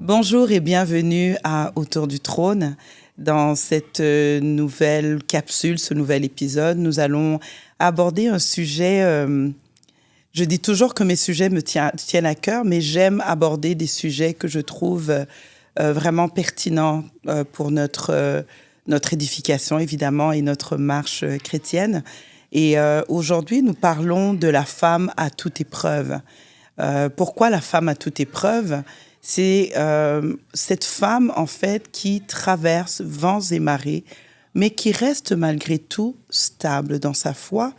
Bonjour et bienvenue à Autour du trône. Dans cette nouvelle capsule, ce nouvel épisode, nous allons aborder un sujet. Je dis toujours que mes sujets me tiennent à cœur, mais j'aime aborder des sujets que je trouve vraiment pertinents pour notre édification, évidemment, et notre marche chrétienne. Et aujourd'hui, nous parlons de la femme à toute épreuve. Pourquoi la femme à toute épreuve ? C'est cette femme, en fait, qui traverse vents et marées, mais qui reste malgré tout stable dans sa foi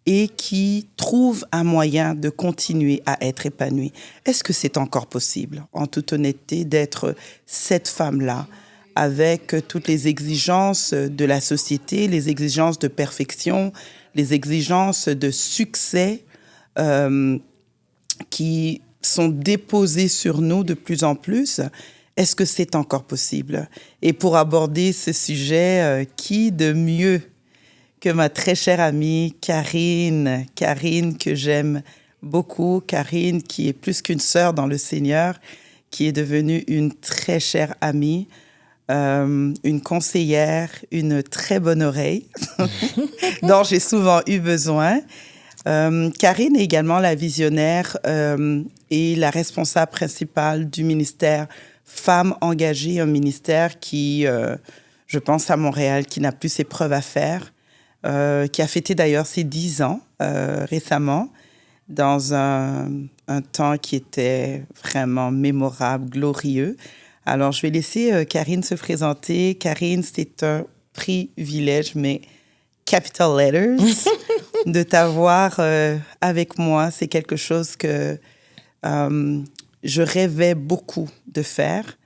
et qui trouve un moyen de continuer à être épanouie. Est-ce que c'est encore possible, en toute honnêteté, d'être cette femme-là, avec toutes les exigences de la société, les exigences de perfection, les exigences de succès qui sont déposées sur nous de plus en plus? Est-ce que c'est encore possible? Et pour aborder ce sujet, qui de mieux que ma très chère amie Karine? Karine que j'aime beaucoup, Karine qui est plus qu'une sœur dans le Seigneur, qui est devenue une très chère amie, une conseillère, une très bonne oreille dont j'ai souvent eu besoin. Karine est également la visionnaire et la responsable principale du ministère Femmes engagées, un ministère qui, je pense à Montréal, qui n'a plus ses preuves à faire, qui a fêté d'ailleurs ses 10 ans récemment, dans un temps qui était vraiment mémorable, glorieux. Alors, je vais laisser Karine se présenter. Karine, c'est un privilège, mais capital letters, de t'avoir avec moi. C'est quelque chose que je rêvais beaucoup de faire.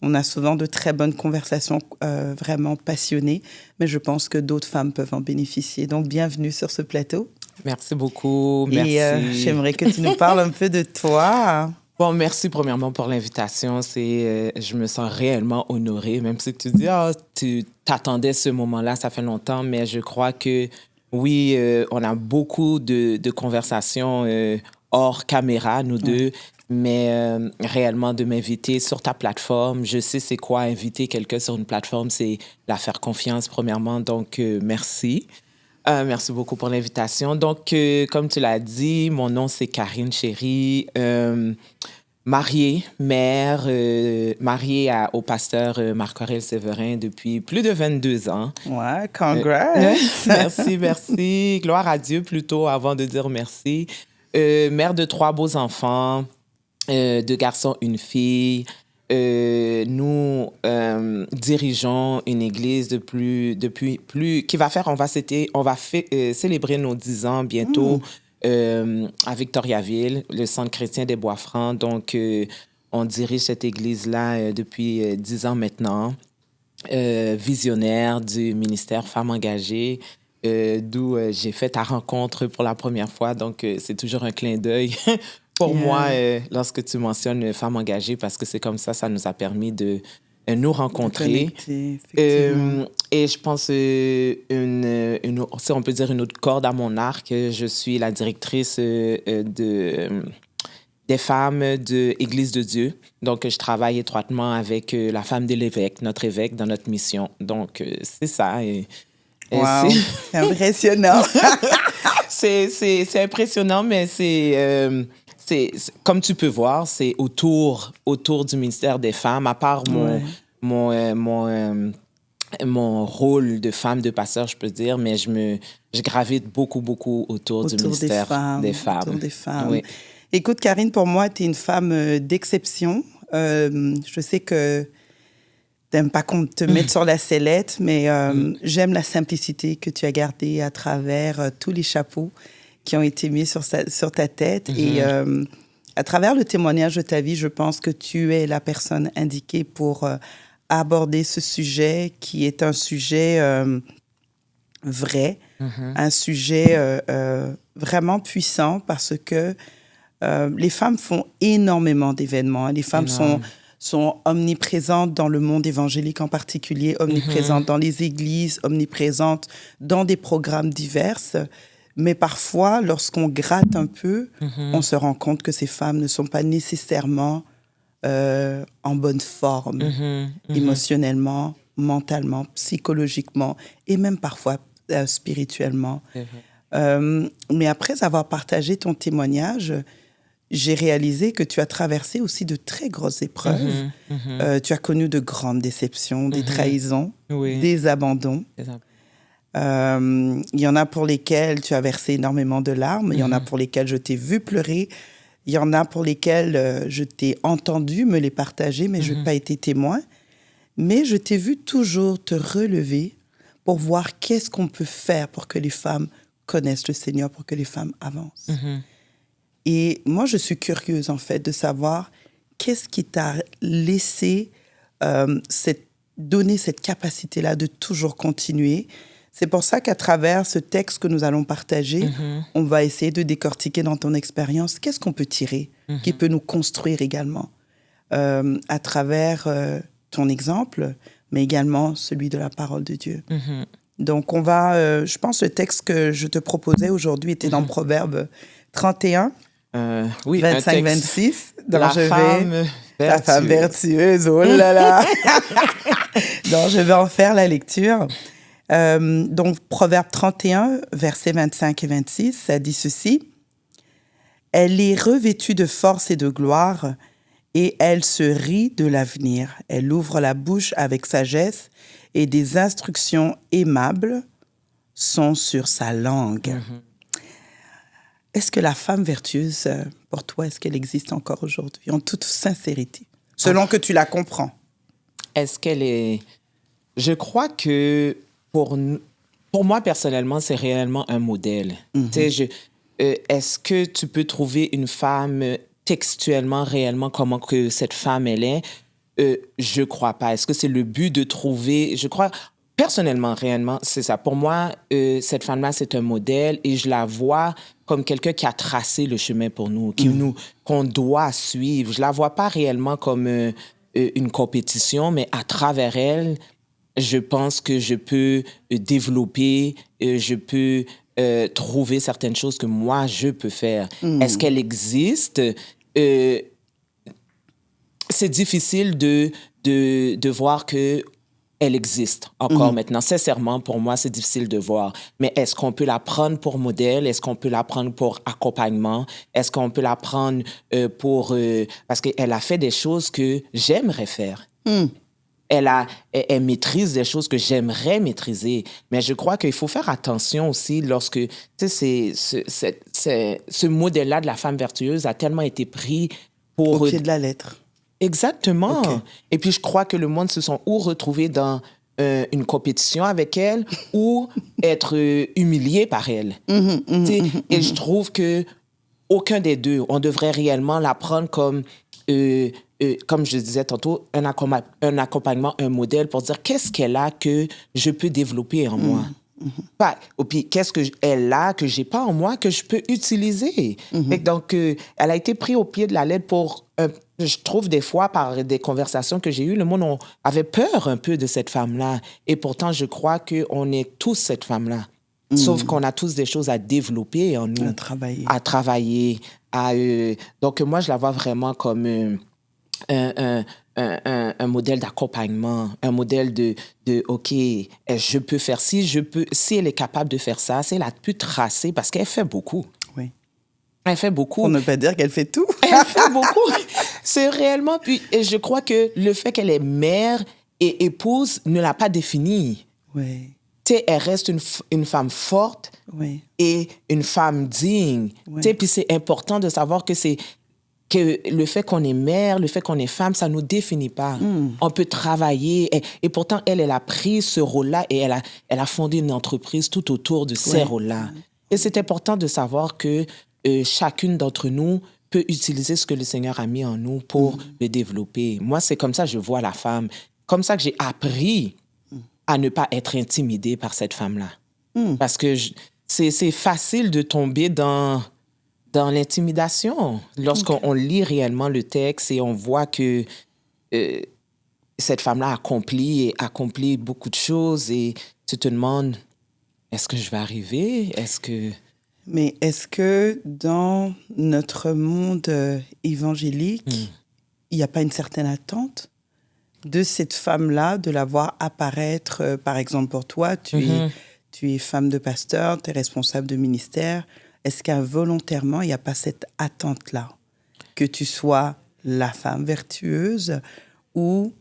On a souvent de très bonnes conversations vraiment passionnées, mais je pense que d'autres femmes peuvent en bénéficier. Donc, bienvenue sur ce plateau. Merci beaucoup. Merci. Et j'aimerais que tu nous parles un peu de toi. Bon, merci premièrement pour l'invitation. Je me sens réellement honorée, même si tu dis, tu t'attendais ce moment-là, ça fait longtemps, mais je crois que oui, on a beaucoup de conversations hors caméra, nous deux, mais réellement de m'inviter sur ta plateforme. Je sais c'est quoi inviter quelqu'un sur une plateforme, c'est la faire confiance premièrement, donc merci. Merci beaucoup pour l'invitation. Donc, comme tu l'as dit, mon nom, c'est Karine Chéry, mariée, mère, mariée au pasteur Marc-Aurèle Séverin depuis plus de 22 ans. Ouais, congrats! Merci. Gloire à Dieu plutôt, avant de dire merci. Mère de 3 beaux enfants, 2 garçons, 1 fille. Nous dirigeons une église qui va faire, on va célébrer nos 10 ans bientôt à Victoriaville, le Centre chrétien des Bois-Francs. Donc, on dirige cette église-là depuis 10 ans maintenant. Visionnaire du ministère Femmes engagées, d'où j'ai fait ta rencontre pour la première fois. Donc, c'est toujours un clin d'œil pour moi, lorsque tu mentionnes Femmes engagées, parce que c'est comme ça nous a permis de nous rencontrer. Et je pense, si on peut dire une autre corde à mon arc, je suis la directrice des femmes de Église de Dieu. Donc, je travaille étroitement avec la femme de l'évêque, notre évêque, dans notre mission. Donc, c'est ça. Wow, c'est impressionnant. c'est impressionnant, mais c'est comme tu peux voir, c'est autour du ministère des femmes, à part mon rôle de femme, de pasteur, je peux dire, mais je gravite beaucoup autour du ministère des femmes. Autour des femmes. Oui. Écoute, Karine, pour moi, tu es une femme d'exception. Je sais que tu n'aimes pas qu'on te mette sur la sellette, mais j'aime la simplicité que tu as gardée à travers tous les chapeaux qui ont été mis sur ta tête. Et à travers le témoignage de ta vie, je pense que tu es la personne indiquée pour aborder ce sujet qui est un sujet vrai, un sujet vraiment puissant parce que les femmes font énormément d'événements. Les femmes sont omniprésentes dans le monde évangélique en particulier, omniprésentes dans les églises, omniprésentes dans des programmes divers. Mais parfois, lorsqu'on gratte un peu, on se rend compte que ces femmes ne sont pas nécessairement en bonne forme, émotionnellement, mentalement, psychologiquement et même parfois spirituellement. Mais après avoir partagé ton témoignage, j'ai réalisé que tu as traversé aussi de très grosses épreuves. Tu as connu de grandes déceptions, des trahisons, des abandons. Il y en a pour lesquels tu as versé énormément de larmes. Il y en a pour lesquels je t'ai vu pleurer. Il y en a pour lesquels je t'ai entendu me les partager, mais je n'ai pas été témoin. Mais je t'ai vu toujours te relever pour voir qu'est-ce qu'on peut faire pour que les femmes connaissent le Seigneur, pour que les femmes avancent. Et moi, je suis curieuse, en fait, de savoir qu'est-ce qui t'a laissé donner cette capacité-là de toujours continuer. C'est pour ça qu'à travers ce texte que nous allons partager, on va essayer de décortiquer dans ton expérience qu'est-ce qu'on peut tirer, qui peut nous construire également, à travers ton exemple, mais également celui de la parole de Dieu. Donc, on va, je pense, le texte que je te proposais aujourd'hui était dans Proverbe 31, oui, 25-26. Donc, la femme vertueuse, oh là là! Donc, je vais en faire la lecture. Donc, Proverbe 31, versets 25 et 26, ça dit ceci. « Elle est revêtue de force et de gloire, et elle se rit de l'avenir. Elle ouvre la bouche avec sagesse, et des instructions aimables sont sur sa langue. » Est-ce que la femme vertueuse, pour toi, est-ce qu'elle existe encore aujourd'hui, en toute sincérité, selon que tu la comprends? Est-ce qu'elle est... Je crois que pour moi, personnellement, c'est réellement un modèle. Tu sais, est-ce que tu peux trouver une femme textuellement, réellement, comment que cette femme, elle est? Je crois pas. Est-ce que c'est le but de trouver... Je crois... Personnellement, réellement, c'est ça. Pour moi, cette femme-là, c'est un modèle et je la vois comme quelqu'un qui a tracé le chemin pour nous, qu'on doit suivre. Je la vois pas réellement comme une compétition, mais à travers elle, je pense que je peux développer, je peux trouver certaines choses que moi, je peux faire. Est-ce qu'elle existe? C'est difficile de voir que elle existe encore maintenant. Sincèrement, pour moi, c'est difficile de voir. Mais est-ce qu'on peut la prendre pour modèle? Est-ce qu'on peut la prendre pour accompagnement? Est-ce qu'on peut la prendre pour... parce qu'elle a fait des choses que j'aimerais faire. Elle maîtrise des choses que j'aimerais maîtriser. Mais je crois qu'il faut faire attention aussi lorsque... Tu sais, ce modèle-là de la femme vertueuse a tellement été pris pour... Au pied de la lettre. Exactement. Okay. Et puis, je crois que le monde se sont ou retrouvés dans une compétition avec elle ou être humilié par elle. Et je trouve que aucun des deux, on devrait réellement la prendre comme je disais tantôt, un accompagnement, un modèle pour dire qu'est-ce qu'elle a que je peux développer en moi. Et puis, qu'est-ce qu'elle a que j'ai pas en moi que je peux utiliser. Donc, elle a été prise au pied de la lettre pour... je trouve des fois, par des conversations que j'ai eues, le monde avait peur un peu de cette femme-là. Et pourtant, je crois qu'on est tous cette femme-là. Sauf qu'on a tous des choses à développer en nous. À travailler. Donc, moi, je la vois vraiment comme un modèle d'accompagnement, un modèle de OK, je peux faire si elle est capable de faire ça, si elle a pu tracer, parce qu'elle fait beaucoup. Oui. Elle fait beaucoup. Pour ne pas dire qu'elle fait tout. Elle fait beaucoup. C'est réellement... Puis, je crois que le fait qu'elle est mère et épouse ne l'a pas définie. Oui. Tu sais, elle reste une femme forte et une femme digne. Tu sais, puis c'est important de savoir que le fait qu'on est mère, le fait qu'on est femme, ça ne nous définit pas. On peut travailler. Et pourtant, elle a pris ce rôle-là et elle a fondé une entreprise tout autour de ces rôles-là. Et c'est important de savoir que chacune d'entre nous peut utiliser ce que le Seigneur a mis en nous pour le développer. Moi, c'est comme ça que je vois la femme. Comme ça que j'ai appris à ne pas être intimidée par cette femme-là. Parce que c'est facile de tomber dans l'intimidation lorsqu'on lit réellement le texte et on voit que cette femme-là accomplit beaucoup de choses et tu te demandes, est-ce que je vais arriver? Mais est-ce que dans notre monde évangélique, il n'y a pas une certaine attente de cette femme-là, de la voir apparaître, par exemple pour toi, tu es femme de pasteur, tu es responsable de ministère. Est-ce qu'involontairement, il n'y a pas cette attente-là? Que tu sois la femme vertueuse ou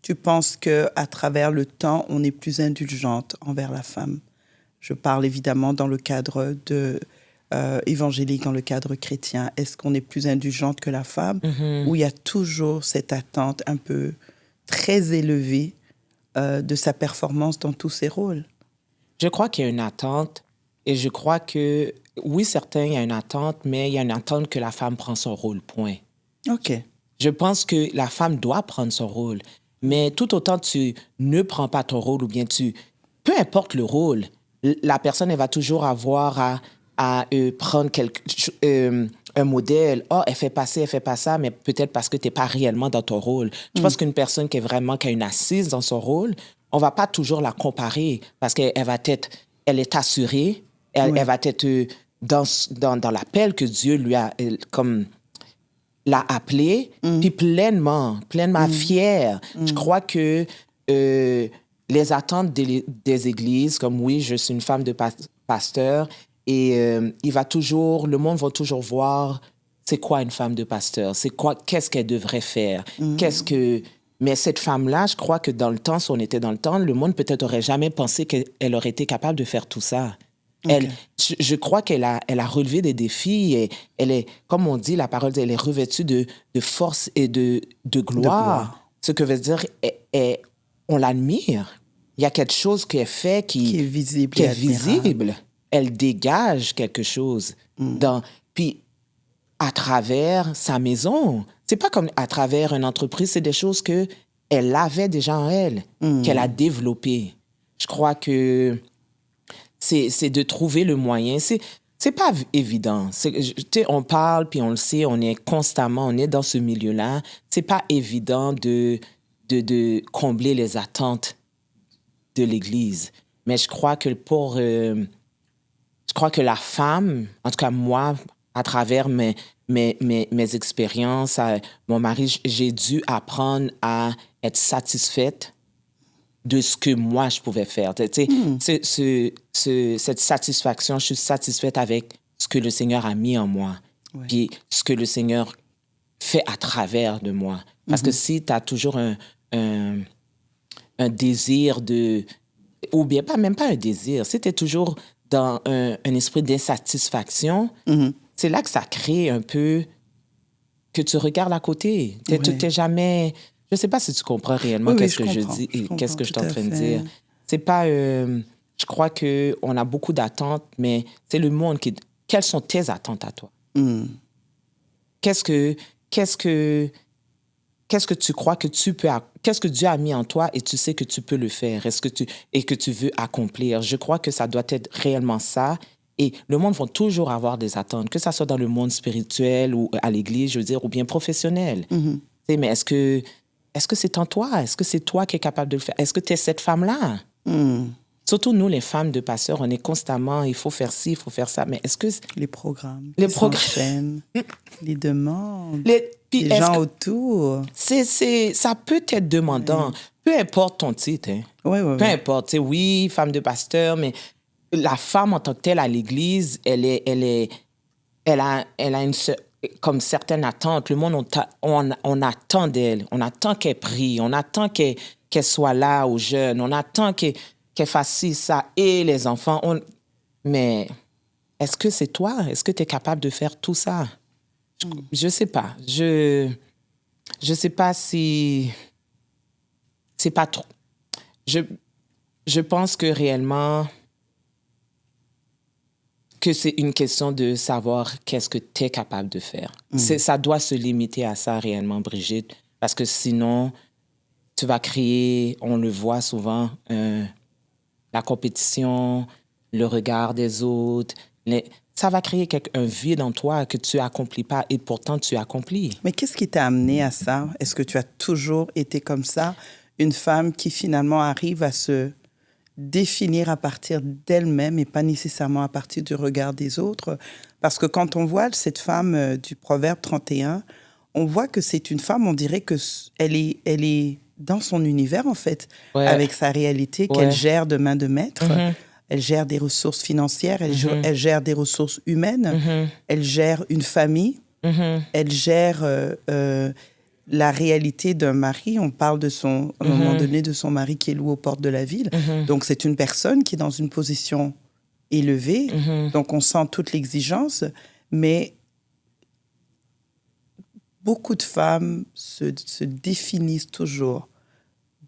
tu penses qu'à travers le temps, on est plus indulgente envers la femme? Je parle évidemment dans le cadre évangélique, dans le cadre chrétien. Est-ce qu'on est plus indulgente que la femme ou il y a toujours cette attente un peu très élevée de sa performance dans tous ses rôles? Je crois qu'il y a une attente et je crois que, oui, certain, il y a une attente, mais il y a une attente que la femme prend son rôle, point. OK. Je pense que la femme doit prendre son rôle, mais tout autant tu ne prends pas ton rôle ou bien peu importe le rôle, la personne, elle va toujours avoir à prendre un modèle. Oh, elle fait pas ci, elle fait pas ça, mais peut-être parce que tu n'es pas réellement dans ton rôle. Je pense qu'une personne qui a une assise dans son rôle, on va pas toujours la comparer parce qu'elle elle est assurée, elle va être dans l'appel que Dieu lui a l'a appelée, puis pleinement fière. Je crois que les attentes des églises, comme oui, je suis une femme de pasteur, et le monde va toujours voir c'est quoi une femme de pasteur, qu'est-ce qu'elle devrait faire, mais cette femme-là, je crois que dans le temps, si on était dans le temps, le monde peut-être aurait jamais pensé qu'elle aurait été capable de faire tout ça. Okay. Je crois qu'elle a relevé des défis et elle est, comme on dit, la parole, elle est revêtue de force et de gloire. Ce que veut dire, on l'admire. Il y a quelque chose qu'elle fait qui est visible. Qui est visible. Elle dégage quelque chose. Puis, à travers sa maison, c'est pas comme à travers une entreprise, c'est des choses qu'elle avait déjà en elle, qu'elle a développées. Je crois que c'est de trouver le moyen. C'est pas évident. On parle, puis on le sait, on est dans ce milieu-là. C'est pas évident de combler les attentes de l'Église. Mais je crois que la femme, en tout cas moi, à travers mes expériences, mon mari, j'ai dû apprendre à être satisfaite de ce que moi, je pouvais faire. Cette satisfaction, je suis satisfaite avec ce que le Seigneur a mis en moi, puis ce que le Seigneur fait à travers de moi. Parce que si tu as toujours un désir ou bien même pas un désir, si tu es toujours dans un esprit d'insatisfaction, c'est là que ça crée un peu que tu regardes à côté. Tu n'es jamais... Je ne sais pas si tu comprends réellement qu'est-ce que je dis et qu'est-ce que je suis en train de dire. C'est pas... je crois qu'on a beaucoup d'attentes, mais c'est le monde qui... Quelles sont tes attentes à toi? Qu'est-ce que tu crois que tu peux... Qu'est-ce que Dieu a mis en toi et tu sais que tu peux le faire et que tu veux accomplir? Je crois que ça doit être réellement ça. Et le monde va toujours avoir des attentes, que ça soit dans le monde spirituel ou à l'église, je veux dire, ou bien professionnel. Mais est-ce que c'est en toi? Est-ce que c'est toi qui es capable de le faire? Est-ce que tu es cette femme-là? Surtout nous, les femmes de pasteurs, on est constamment, il faut faire ci, il faut faire ça. Mais est-ce que... Les programmes. Les demandes. Les gens autour. Ça peut être demandant. Peu importe ton titre. Hein. Peu importe. Oui, femme de pasteur, mais la femme en tant que telle à l'église, elle a comme certaines attentes. Le monde, on attend d'elle. On attend qu'elle prie. On attend qu'elle soit là aux jeunes. On attend qu'elle fasse ci, ça. Et les enfants. Mais est-ce que c'est toi? Est-ce que tu es capable de faire tout ça? Je sais pas. Je sais pas si... C'est pas trop. Je pense que réellement... que c'est une question de savoir qu'est-ce que tu es capable de faire. Ça doit se limiter à ça réellement, Brigitte, parce que sinon, tu vas créer, on le voit souvent, la compétition, le regard des autres. Ça va créer un vide en toi que tu n'accomplis pas et pourtant tu accomplis. Mais qu'est-ce qui t'a amené à ça? Est-ce que tu as toujours été comme ça? Une femme qui finalement arrive à se définir à partir d'elle-même et pas nécessairement à partir du regard des autres. Parce que quand on voit cette femme du Proverbe 31, on voit que c'est une femme, on dirait qu'elle est dans son univers, en fait, Ouais. avec sa réalité Ouais. qu'elle gère de main de maître. Mhm. Elle gère des ressources financières, elle Mhm. gère des ressources humaines, Mhm. elle gère une famille, Mhm. elle gère la réalité d'un mari. On parle à un moment donné de son mari qui est loué aux portes de la ville. Mhm. Donc, c'est une personne qui est dans une position élevée. Mhm. Donc, on sent toute l'exigence, mais beaucoup de femmes se définissent toujours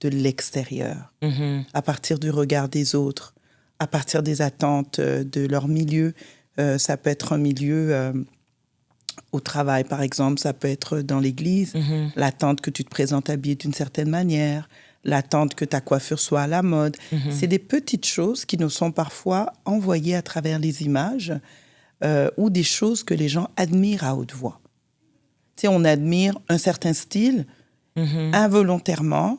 de l'extérieur, Mhm. à partir du regard des autres, à partir des attentes de leur milieu. Ça peut être un milieu au travail, par exemple, ça peut être dans l'église, Mhm. l'attente que tu te présentes habillé d'une certaine manière, l'attente que ta coiffure soit à la mode. Mhm. C'est des petites choses qui nous sont parfois envoyées à travers les images ou des choses que les gens admirent à haute voix. Tu sais, on admire un certain style Mhm. involontairement.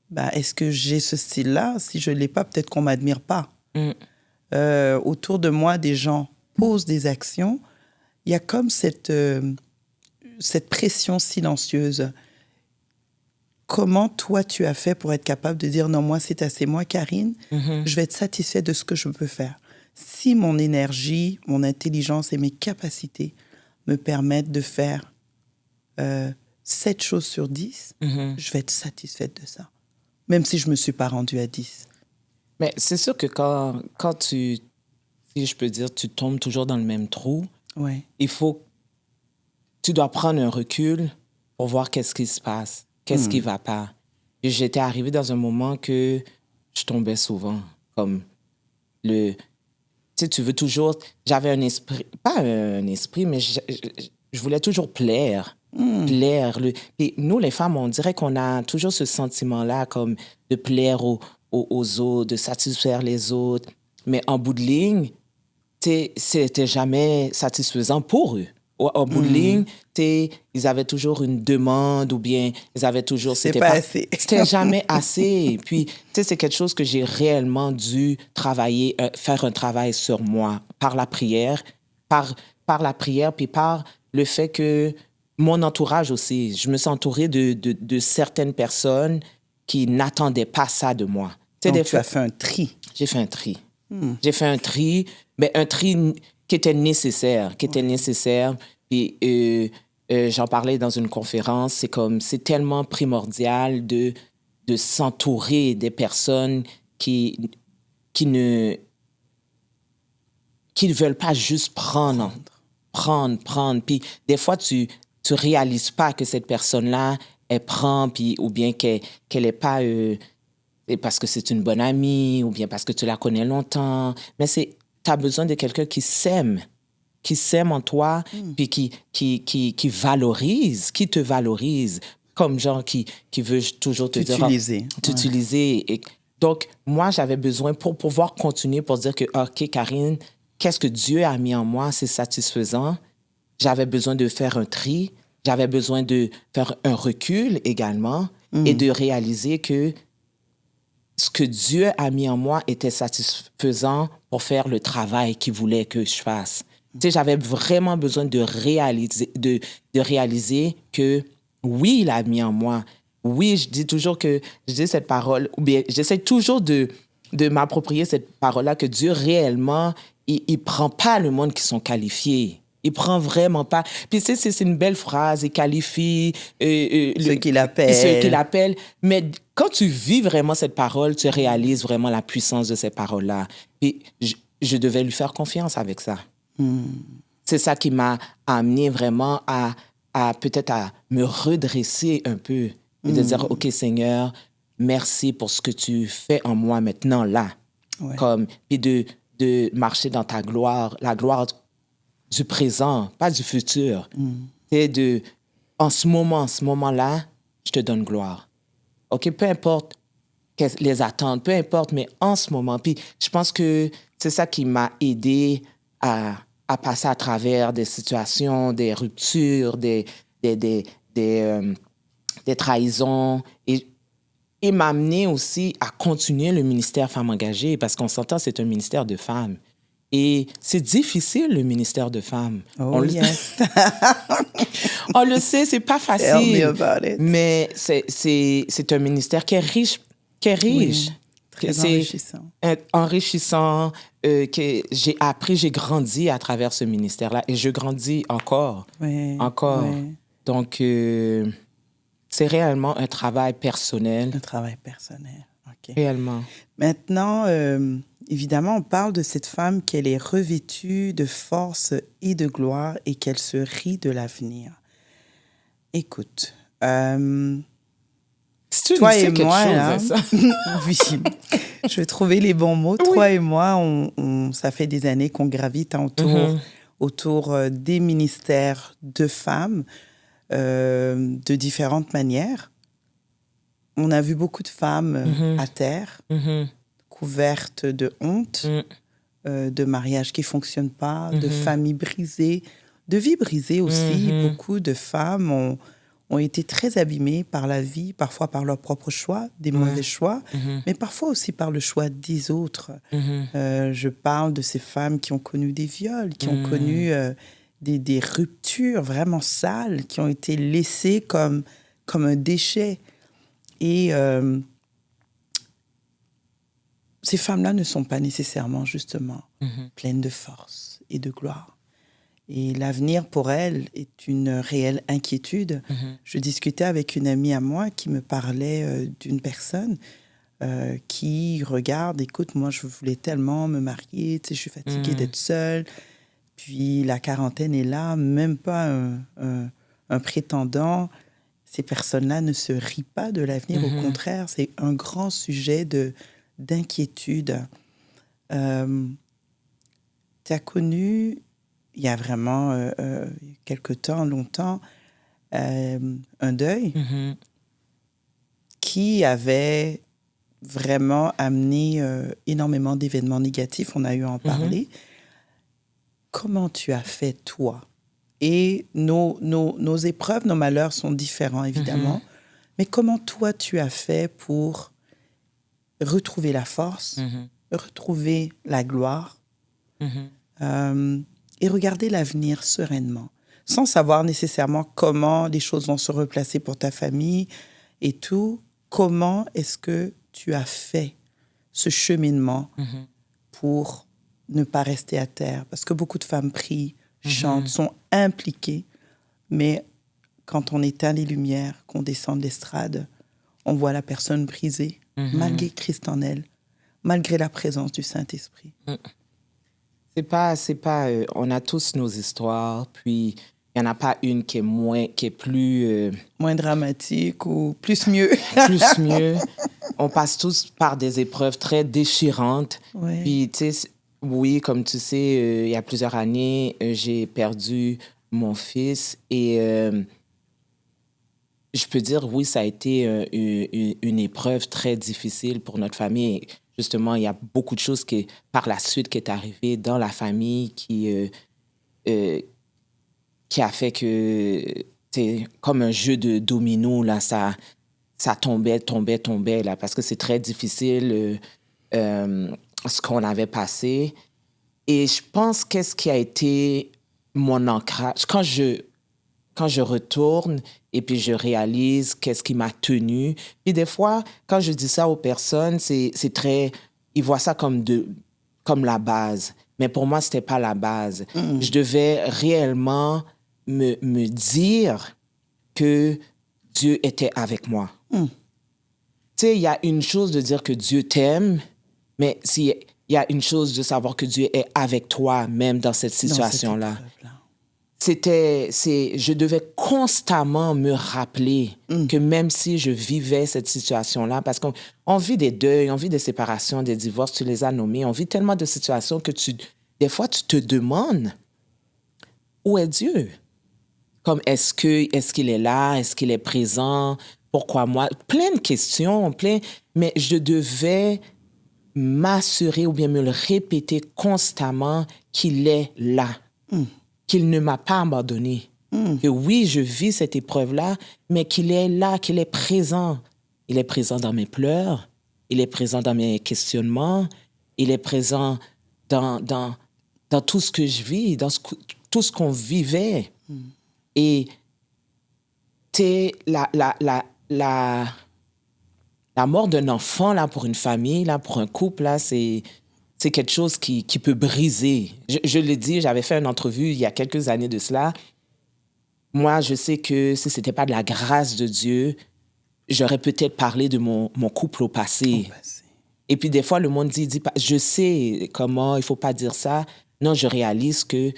Ben, est-ce que j'ai ce style-là? Si je ne l'ai pas, peut-être qu'on ne m'admire pas. Mhm. Autour de moi, des gens posent des actions. Il y a comme cette pression silencieuse. Comment toi, tu as fait pour être capable de dire non, moi, c'est assez. Moi, Karine, Mhm. je vais être satisfaite de ce que je peux faire. Si mon énergie, mon intelligence et mes capacités me permettent de faire 7 choses sur 10, Mhm. je vais être satisfaite de ça. Même si je ne me suis pas rendue à 10. Mais c'est sûr que quand tu, si je peux dire, tu tombes toujours dans le même trou, Ouais. tu dois prendre un recul pour voir qu'est-ce qui se passe, qu'est-ce qui va pas. Et j'étais arrivée dans un moment que je tombais souvent, comme tu sais, tu veux toujours, j'avais un esprit, pas un esprit, mais je voulais toujours plaire. Plaire. Et nous, les femmes, on dirait qu'on a toujours ce sentiment-là, comme de plaire aux autres, de satisfaire les autres. Mais en bout de ligne, c'était jamais satisfaisant pour eux. En bout de ligne, ils avaient toujours une demande ou bien ils avaient toujours... C'est pas assez. C'était jamais assez. Puis, c'est quelque chose que j'ai réellement dû travailler, faire un travail sur moi par la prière, par la prière, puis par le fait que mon entourage aussi, je me suis entourée de certaines personnes qui n'attendaient pas ça de moi. Donc, tu as fait un tri. J'ai fait un tri. J'ai fait un tri, mais un tri qui était nécessaire, Puis j'en parlais dans une conférence, c'est tellement primordial de s'entourer des personnes qui ne veulent pas juste prendre. Puis des fois, tu réalises pas que cette personne-là, elle prend, puis, ou bien qu'elle est pas... parce que c'est une bonne amie, ou bien parce que tu la connais longtemps. Mais tu as besoin de quelqu'un qui s'aime en toi, puis qui valorise, qui te valorise, comme genre qui veut toujours te T'utiliser. dire... T'utiliser. Et donc, moi, j'avais besoin, pour pouvoir continuer, pour dire que, OK, Karine, qu'est-ce que Dieu a mis en moi, c'est satisfaisant. J'avais besoin de faire un tri, j'avais besoin de faire un recul également, et de réaliser que ce que Dieu a mis en moi était satisfaisant pour faire le travail qu'il voulait que je fasse. Tu sais, j'avais vraiment besoin de réaliser que oui, il a mis en moi. Oui, je dis cette parole, ou bien j'essaie toujours de m'approprier cette parole-là, que Dieu réellement, il prend pas le monde qui sont qualifiés. Il prend vraiment pas. Puis c'est une belle phrase, il qualifie ceux qui l'appellent. Mais quand tu vis vraiment cette parole, tu réalises vraiment la puissance de ces paroles-là. Puis je devais lui faire confiance avec ça. C'est ça qui m'a amené vraiment à peut-être à me redresser un peu et de dire, OK, Seigneur, merci pour ce que tu fais en moi maintenant, là. Ouais. Puis de marcher dans ta gloire, la gloire du présent, pas du futur. Et en ce moment-là, je te donne gloire. OK, peu importe les attentes, peu importe, mais en ce moment. Puis je pense que c'est ça qui m'a aidé à passer à travers des situations, des ruptures, des trahisons et m'amener aussi à continuer le ministère Femmes engagées, parce qu'on s'entend, c'est un ministère de femmes. Et c'est difficile, le ministère de femmes. Oh, yes. On le sait, c'est pas Tell me facile. about it. Mais c'est un ministère qui est riche. Oui, très C'est enrichissant. enrichissant, que j'ai appris, j'ai grandi à travers ce ministère-là. Et je grandis encore. Oui, Encore. oui. Donc, c'est réellement un travail personnel. Un travail personnel. OK. Réellement. Maintenant, évidemment, on parle de cette femme qu'elle est revêtue de force et de gloire et qu'elle se rit de l'avenir. Écoute, Si tu toi me sais et quelque moi, chose, là, hein, ça. oui, je vais trouver les bons mots. Toi et moi, ça fait des années qu'on gravite autour des ministères de femmes de différentes manières. On a vu beaucoup de femmes à terre, couvertes de honte, de mariages qui ne fonctionnent pas, de familles brisées, de vies brisées aussi. Beaucoup de femmes ont été très abîmées par la vie, parfois par leurs propres choix, des mauvais choix, mais parfois aussi par le choix des autres. Je parle de ces femmes qui ont connu des viols, qui ont connu des ruptures vraiment sales, qui ont été laissées comme un déchet. Et ces femmes-là ne sont pas nécessairement, justement, pleines de force et de gloire. Et l'avenir, pour elles, est une réelle inquiétude. Je discutais avec une amie à moi qui me parlait d'une personne qui regarde, écoute, moi, je voulais tellement me marier, tu sais, je suis fatiguée d'être seule. Puis la quarantaine est là, même pas un prétendant. Ces personnes-là ne se rient pas de l'avenir. Au contraire, c'est un grand sujet d'inquiétude. Tu as connu, il y a vraiment quelque temps, longtemps, un deuil qui avait vraiment amené énormément d'événements négatifs. On a eu à en parler. Comment tu as fait, toi? Et nos épreuves, nos malheurs sont différents, évidemment. Mais comment, toi, tu as fait pour retrouver la force, retrouver la gloire et regarder l'avenir sereinement, sans savoir nécessairement comment les choses vont se replacer pour ta famille et tout. Comment est-ce que tu as fait ce cheminement pour ne pas rester à terre? Parce que beaucoup de femmes prient, chantent, sont impliquées, mais quand on éteint les lumières, qu'on descend de l'estrade, on voit la personne brisée, malgré Christ en elle, malgré la présence du Saint-Esprit. C'est pas on a tous nos histoires, puis il n'y en a pas une qui est plus... moins dramatique ou plus mieux. plus mieux. On passe tous par des épreuves très déchirantes. Ouais. Puis, tu sais, oui, comme tu sais, il y a plusieurs années, j'ai perdu mon fils et je peux dire, oui, ça a été une épreuve très difficile pour notre famille. Et justement, il y a beaucoup de choses par la suite qui est arrivé dans la famille qui a fait que, c'est comme un jeu de domino, là, ça tombait, là, parce que c'est très difficile ce qu'on avait passé. Et je pense qu'est-ce qui a été mon ancrage. Quand je retourne et puis je réalise qu'est-ce qui m'a tenu. Puis des fois, quand je dis ça aux personnes, c'est très... Ils voient ça comme la base. Mais pour moi, c'était pas la base. Je devais réellement me dire que Dieu était avec moi. Tu sais, il y a une chose de dire que Dieu t'aime, mais il y a une chose de savoir que Dieu est avec toi, même dans cette situation-là. Je devais constamment me rappeler que même si je vivais cette situation-là, parce qu'on vit des deuils, on vit des séparations, des divorces, tu les as nommés, on vit tellement de situations que des fois, tu te demandes, où est Dieu? Comme est-ce qu'il est là? Est-ce qu'il est présent? Pourquoi moi? Plein de questions, mais je devais m'assurer ou bien me le répéter constamment qu'il est là, qu'il ne m'a pas abandonné. Que oui, je vis cette épreuve-là, mais qu'il est là, qu'il est présent. Il est présent dans mes pleurs, il est présent dans mes questionnements, il est présent dans dans tout ce que je vis, tout ce qu'on vivait. Et la mort d'un enfant, là, pour une famille, là, pour un couple, là, c'est quelque chose qui peut briser. Je l'ai dit, j'avais fait une entrevue il y a quelques années de cela. Moi, je sais que si ce n'était pas de la grâce de Dieu, j'aurais peut-être parlé de mon couple au passé. Et puis, des fois, le monde dit je sais comment, il ne faut pas dire ça. Non, je réalise que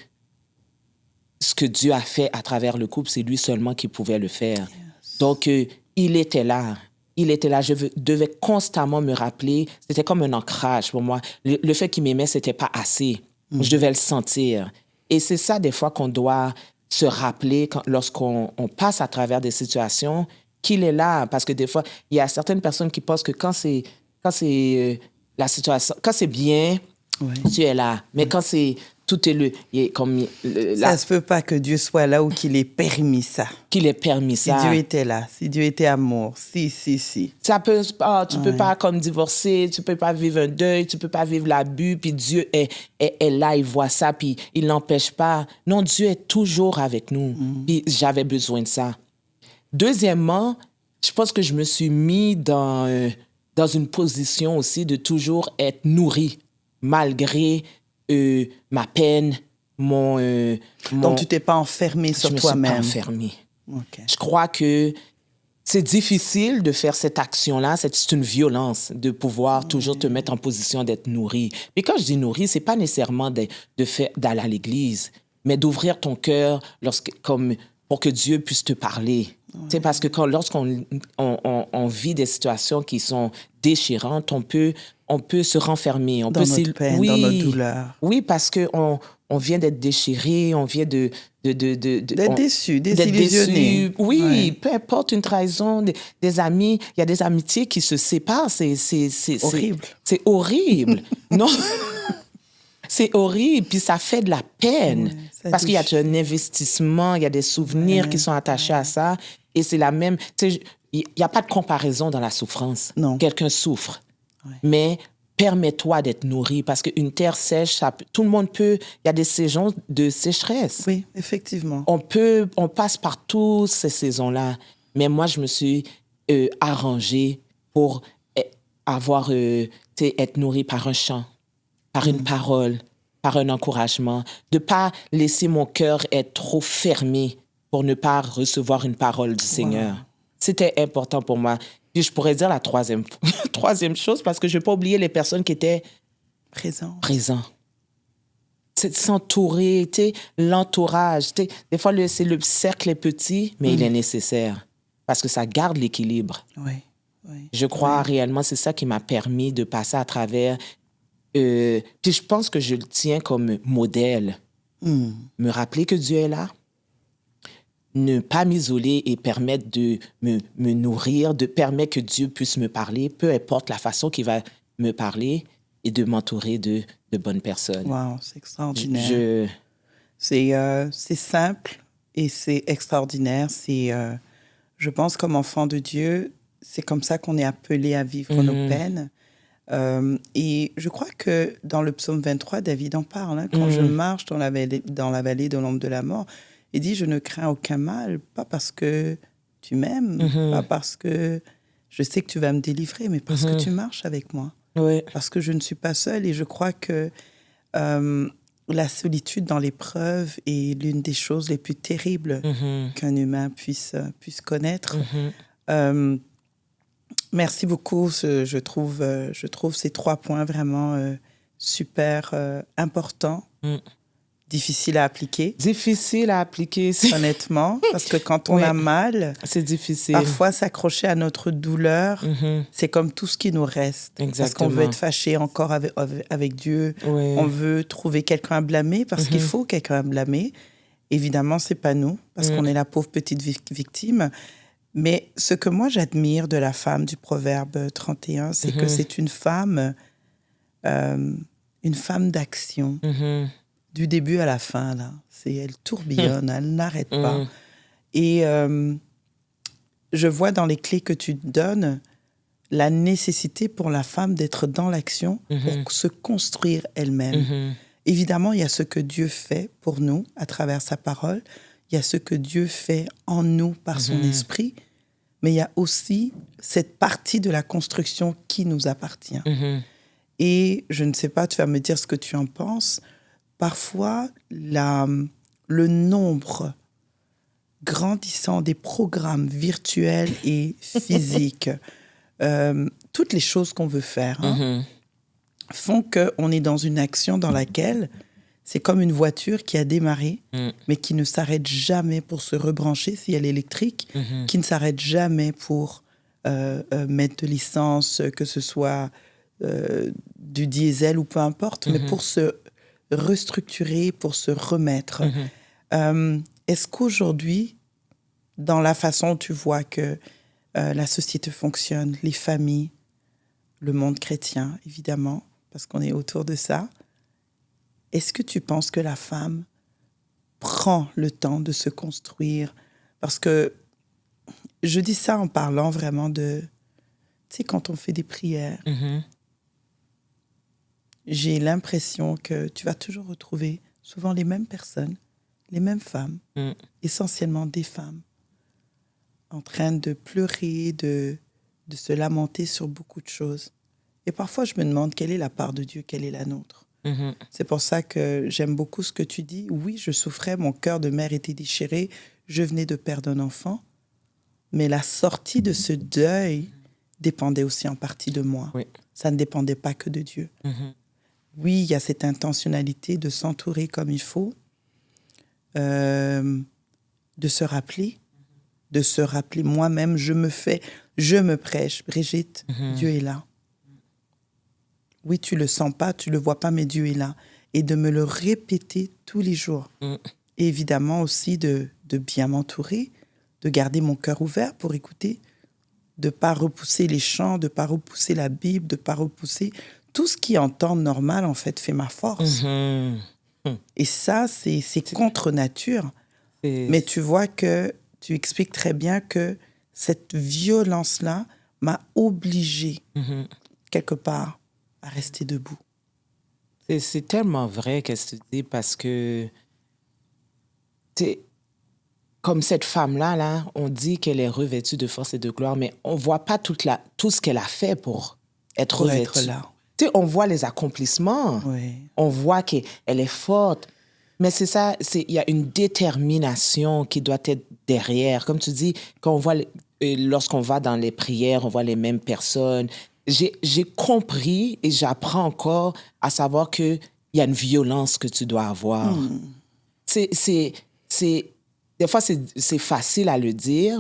ce que Dieu a fait à travers le couple, c'est lui seulement qui pouvait le faire. Yes. Donc, il était là. Il était là. Je devais constamment me rappeler. C'était comme un ancrage pour moi. Le fait qu'il m'aimait, ce n'était pas assez. Je devais le sentir. Et c'est ça, des fois, qu'on doit se rappeler lorsqu'on passe à travers des situations, qu'il est là. Parce que des fois, il y a certaines personnes qui pensent que quand c'est la situation, quand c'est bien, Dieu est là. Mais quand c'est... Tout est comme... Ça se peut pas que Dieu soit là ou qu'il ait permis ça. Qu'il ait permis ça. Si Dieu était là, si Dieu était amour, si. Ça peut... tu peux pas comme divorcer, tu peux pas vivre un deuil, tu peux pas vivre l'abus, puis Dieu est là, il voit ça, puis il n'empêche pas. Non, Dieu est toujours avec nous. Puis j'avais besoin de ça. Deuxièmement, je pense que je me suis mis dans une position aussi de toujours être nourrie, malgré... ma peine, Donc, tu t'es pas enfermée sur toi-même. Je me suis pas enfermée. Okay. Je crois que c'est difficile de faire cette action-là. C'est une violence de pouvoir toujours te mettre en position d'être nourri. Mais quand je dis nourri, c'est pas nécessairement d'aller à l'église, mais d'ouvrir ton cœur pour que Dieu puisse te parler. C'est parce que lorsqu'on vit des situations qui sont déchirantes, on peut se renfermer. Dans notre peine, dans notre douleur. Oui, parce qu'on vient d'être déchiré, on vient d'être déçu, désillusionné. Oui, peu importe, une trahison, des amis, il y a des amitiés qui se séparent. C'est horrible. C'est horrible. Non. C'est horrible, puis ça fait de la peine. Parce qu'il y a un investissement, il y a des souvenirs qui sont attachés à ça. Et c'est la même... Il n'y a pas de comparaison dans la souffrance. Non. Quelqu'un souffre. Mais permets-toi d'être nourri, parce qu'une terre sèche, tout le monde peut... Il y a des saisons de sécheresse. Oui, effectivement. On passe par toutes ces saisons-là. Mais moi, je me suis arrangée pour être nourri par un chant, par une parole, par un encouragement, de ne pas laisser mon cœur être trop fermé pour ne pas recevoir une parole du Seigneur. C'était important pour moi. Puis je pourrais dire la troisième chose, parce que je ne vais pas oublier les personnes qui étaient présentes. C'est de s'entourer, l'entourage. Des fois, le cercle est petit, mais il est nécessaire, parce que ça garde l'équilibre. Oui. Je crois réellement, c'est ça qui m'a permis de passer à travers... puis je pense que je le tiens comme modèle. Me rappeler que Dieu est là, ne pas m'isoler et permettre de me nourrir, de permettre que Dieu puisse me parler, peu importe la façon qu'il va me parler, et de m'entourer de bonnes personnes. Wow, c'est extraordinaire. C'est simple et c'est extraordinaire. Je pense, comme enfant de Dieu, c'est comme ça qu'on est appelé à vivre nos peines. Et je crois que dans le psaume 23, David en parle. Quand je marche dans la vallée de l'ombre de la mort, il dit « Je ne crains aucun mal, pas parce que tu m'aimes, pas parce que je sais que tu vas me délivrer, mais parce que tu marches avec moi. Parce que je ne suis pas seule. » Et je crois que la solitude dans l'épreuve est l'une des choses les plus terribles qu'un humain puisse connaître. Merci beaucoup. Je trouve ces 3 points vraiment super importants, difficiles à appliquer. Difficile à appliquer. Honnêtement, parce que quand on a mal, c'est difficile. Parfois, s'accrocher à notre douleur, c'est comme tout ce qui nous reste. Exactement. Parce qu'on veut être fâché encore avec Dieu. On veut trouver quelqu'un à blâmer, parce qu'il faut quelqu'un à blâmer. Évidemment, c'est pas nous, parce qu'on est la pauvre petite victime. Mais ce que moi j'admire de la femme du Proverbe 31, c'est que c'est une femme d'action, du début à la fin. Là. Elle tourbillonne, elle n'arrête pas. Et je vois dans les clés que tu donnes la nécessité pour la femme d'être dans l'action pour se construire elle-même. Évidemment, il y a ce que Dieu fait pour nous à travers sa parole. Il y a ce que Dieu fait en nous par son esprit. Mais il y a aussi cette partie de la construction qui nous appartient. Et je ne sais pas, tu vas me dire ce que tu en penses. Parfois, le nombre grandissant des programmes virtuels et physiques, toutes les choses qu'on veut faire, font qu'on est dans une action dans laquelle c'est comme une voiture qui a démarré, mais qui ne s'arrête jamais pour se rebrancher si elle est électrique, qui ne s'arrête jamais pour mettre de l'essence, que ce soit du diesel ou peu importe, mais pour se restructurer, pour se remettre. Est-ce qu'aujourd'hui, dans la façon dont tu vois que la société fonctionne, les familles, le monde chrétien, évidemment, parce qu'on est autour de ça, est-ce que tu penses que la femme prend le temps de se construire? Parce que je dis ça en parlant vraiment de... Tu sais, quand on fait des prières, j'ai l'impression que tu vas toujours retrouver souvent les mêmes personnes, les mêmes femmes, essentiellement des femmes, en train de pleurer, de se lamenter sur beaucoup de choses. Et parfois, je me demande quelle est la part de Dieu, quelle est la nôtre. C'est pour ça que j'aime beaucoup ce que tu dis. Oui, je souffrais, mon cœur de mère était déchiré, je venais de perdre un enfant, mais la sortie de ce deuil dépendait aussi en partie de moi. Oui. Ça ne dépendait pas que de Dieu. Oui, il y a cette intentionnalité de s'entourer comme il faut, de se rappeler moi-même, je me prêche, Brigitte, Dieu est là. Oui, tu le sens pas, tu le vois pas, mais Dieu est là. Et de me le répéter tous les jours. Et évidemment aussi de bien m'entourer, de garder mon cœur ouvert pour écouter, de pas repousser les chants, de pas repousser la Bible, de pas repousser... Tout ce qui en temps normal, en fait, fait ma force. Et ça, c'est contre nature. Mais tu vois que tu expliques très bien que cette violence-là m'a obligée, quelque part, à rester debout. C'est tellement vrai qu'est-ce que tu dis parce que, comme cette femme-là, là, on dit qu'elle est revêtue de force et de gloire, mais on ne voit pas tout ce qu'elle a fait pour être revêtue. Être là. On voit les accomplissements, on voit qu'elle est forte, mais c'est ça, il y a une détermination qui doit être derrière. Comme tu dis, quand on voit, lorsqu'on va dans les prières, on voit les mêmes personnes. J'ai compris et j'apprends encore à savoir qu'il y a une violence que tu dois avoir. Des fois, c'est facile à le dire,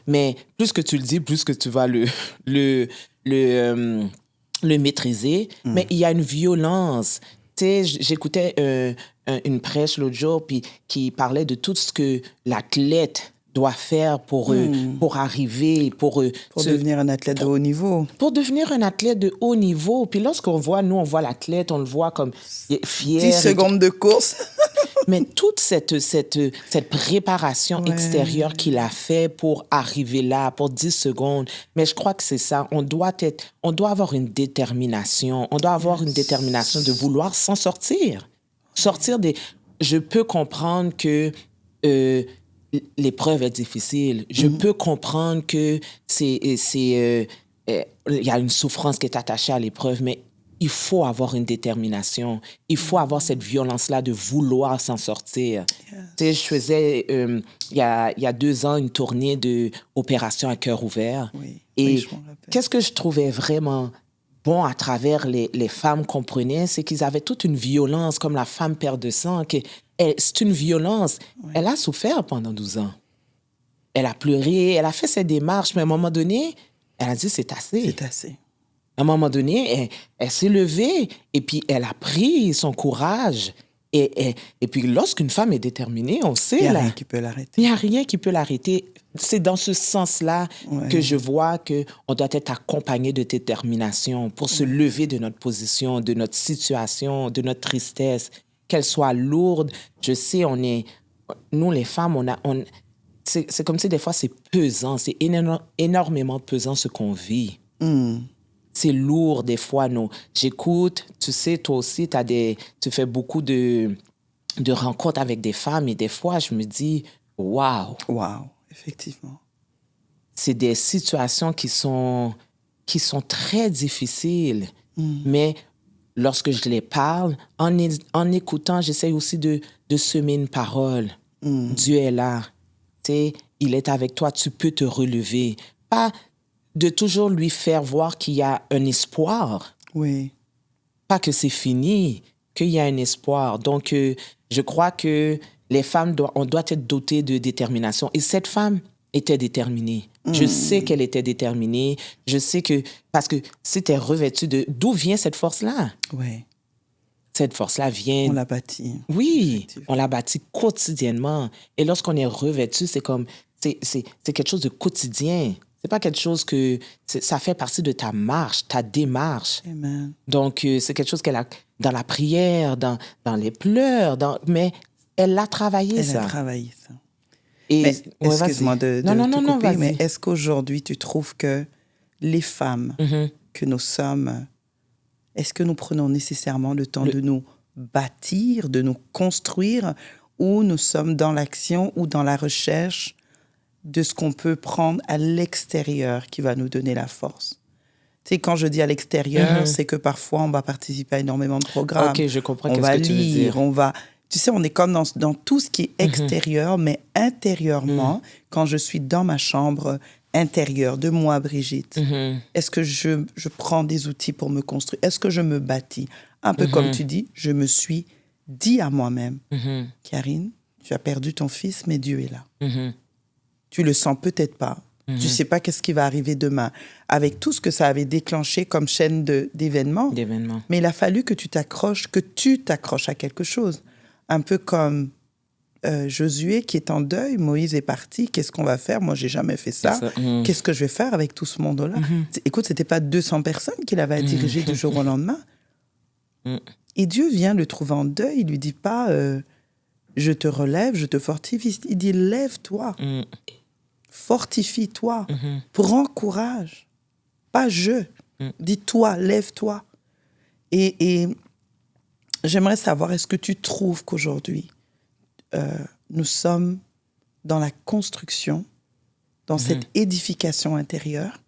mais plus que tu le dis, plus que tu vas le maîtriser. Mais il y a une violence. Tu sais, j'écoutais une prêche l'autre jour qui parlait de tout ce que l'athlète doit faire pour arriver, pour devenir un athlète de haut niveau. Pour devenir un athlète de haut niveau. Puis lorsqu'on voit, nous, on voit l'athlète, on le voit comme fier. 10 secondes de course. Mais toute cette préparation extérieure qu'il a fait pour arriver là, pour 10 secondes, mais je crois que c'est ça. On doit avoir une détermination. On doit avoir une détermination de vouloir s'en sortir. Je peux comprendre que l'épreuve est difficile. Je peux comprendre que il y a une souffrance qui est attachée à l'épreuve, mais il faut avoir une détermination. Il faut avoir cette violence-là de vouloir s'en sortir. Tu sais, je faisais, il y a 2 ans, une tournée d'opérations à cœur ouvert. Et je m'en rappelle. Qu'est-ce que je trouvais vraiment bon à travers les femmes qu'on prenait, c'est qu'ils avaient toute une violence, comme la femme perd de sang, c'est une violence. Elle a souffert pendant 12 ans. Elle a pleuré, elle a fait ses démarches, mais à un moment donné, elle a dit c'est assez. C'est assez. À un moment donné, elle s'est levée et puis elle a pris son courage. Et puis lorsqu'une femme est déterminée, on sait... Il n'y a rien qui peut l'arrêter. Il n'y a rien qui peut l'arrêter. C'est dans ce sens-là que je vois qu'on doit être accompagné de détermination pour se lever de notre position, de notre situation, de notre tristesse, qu'elle soit lourde. Je sais, nous les femmes, c'est comme si des fois c'est pesant, c'est énormément pesant ce qu'on vit. c'est lourd des fois. Non. J'écoute, tu sais, toi aussi, tu fais beaucoup de rencontres avec des femmes et des fois, je me dis, waouh, Wow, effectivement. c'est des situations qui sont très difficiles. Mais lorsque je les parle, en écoutant, j'essaie aussi de semer une parole. Dieu est là. Tu sais, il est avec toi, tu peux te relever. Pas de toujours lui faire voir qu'il y a un espoir. Oui. Pas que c'est fini, qu'il y a un espoir. Donc, je crois que les femmes, on doit être doté de détermination. Et cette femme était déterminée. Je sais qu'elle était déterminée. Je sais que... Parce que c'était revêtu de... D'où vient cette force-là? Oui. Cette force-là vient... On l'a bâti. Oui, on la bâtit quotidiennement. Et lorsqu'on est revêtu, c'est comme... C'est quelque chose de quotidien. C'est pas quelque chose que... Ça fait partie de ta marche, ta démarche. Amen. Donc, c'est quelque chose qu'elle a... Dans la prière, dans les pleurs, mais elle a travaillé ça. Elle a travaillé ça. Et, Mais, excuse-moi de te couper, vas-y. mais est-ce qu'aujourd'hui, tu trouves que les femmes que nous sommes, est-ce que nous prenons nécessairement le temps de nous bâtir, de nous construire, ou nous sommes dans l'action ou dans la recherche de ce qu'on peut prendre à l'extérieur qui va nous donner la force? Tu sais, quand je dis à l'extérieur, c'est que parfois, on va participer à énormément de programmes. OK, je comprends on ce va que tu veux dire. On va... Tu sais, on est comme dans tout ce qui est extérieur, mais intérieurement, quand je suis dans ma chambre intérieure de moi, Brigitte, est-ce que je prends des outils pour me construire? Est-ce que je me bâtis? Un peu comme tu dis, je me suis dit à moi-même, Karine, tu as perdu ton fils, mais Dieu est là. Tu le sens peut-être pas. Tu sais pas qu'est-ce qui va arriver demain. Avec tout ce que ça avait déclenché comme chaîne d'événements. Mais il a fallu que tu t'accroches à quelque chose. Un peu comme Josué qui est en deuil, Moïse est parti, qu'est-ce qu'on va faire? Moi, j'ai jamais fait ça. Qu'est-ce que je vais faire avec tout ce monde-là? Écoute, c'était pas 200 personnes qu'il avait à diriger du jour au lendemain. Et Dieu vient le trouver en deuil, il lui dit pas je te relève, je te fortifie. Il dit lève-toi, fortifie-toi, prends courage. Pas je. Dis-toi, lève-toi. Et j'aimerais savoir, est-ce que tu trouves qu'aujourd'hui, nous sommes dans la construction, dans cette édification intérieure,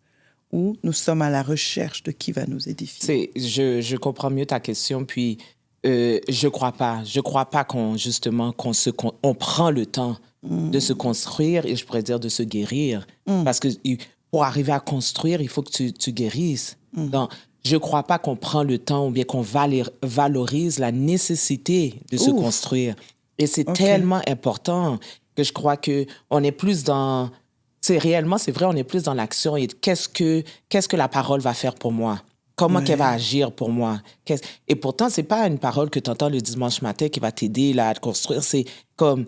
ou nous sommes à la recherche de qui va nous édifier? Je comprends mieux ta question, puis je crois pas. Je crois pas qu'on prend le temps de se construire, et je pourrais dire de se guérir. Parce que pour arriver à construire, il faut que tu guérisses. Donc, je crois pas qu'on prend le temps ou bien qu'on valorise la nécessité de se construire. Et c'est tellement important que je crois qu'on est plus dans... C'est vrai, on est plus dans l'action. Et qu'est-ce que la parole va faire pour moi? Comment qu'elle va agir pour moi? Et pourtant, c'est pas une parole que tu entends le dimanche matin qui va t'aider là, à te construire. C'est comme...